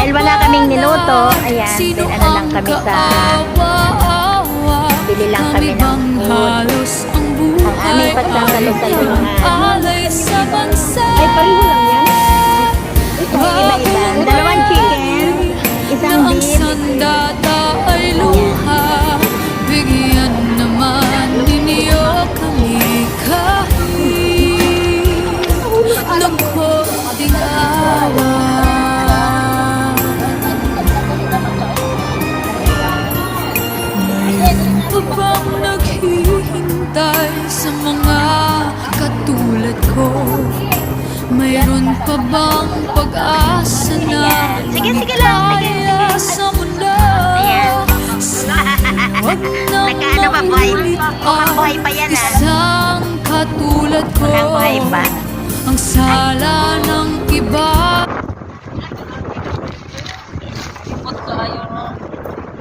Dahil wala kaming niluto, ayan, then ano lang kami sa bili lang kami ng food. Ang aming pagsasalo-saluhan. Ay, pareho lang yan. Iba-iba. Dalawang chicken, isang beef. Bigyan naman ninyo kami kahit nagkoding awa. Mayroon pa bang naghihintay sa mga katulad ko? Mayroon pa bang pag-asa na Sige lang, sige. kaya sa mundo? Nagkaano pa, buhay? Mukhang buhay pa yan, ah. Isang katulad ko, Mukhang buhay pa. ang sala ng iba.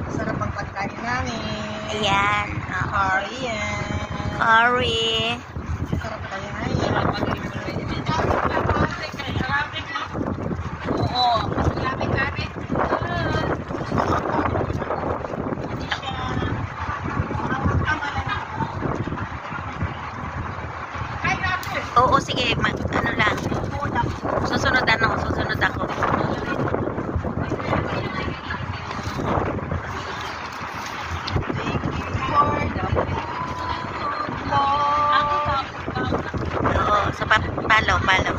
Sarap ang pagkain namin. Ayan. Curry yan. Curry. Sarap kaya yan. Oo. Lapit-lapit. Oo, sige. Ano lang. Susunod ako. Oo, sa palo.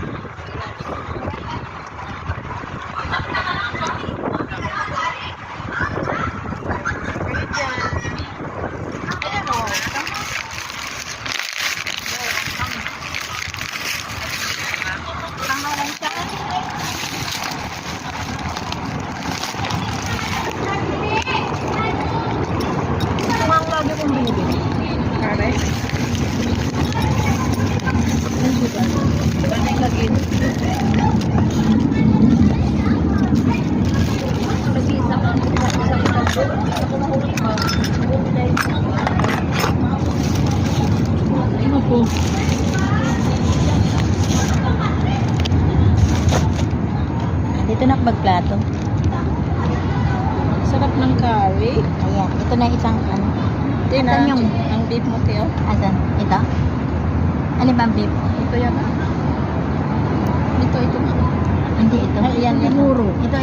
Dito na magplato. Sarap ng curry. Ayan, ito na isang ano. Asan yung ang beef mo, Teo. asan? Ito? Alin ba ang beef? Ito yan. Ito. Hindi ito. Ay, yan, Ito. siguro. Ito.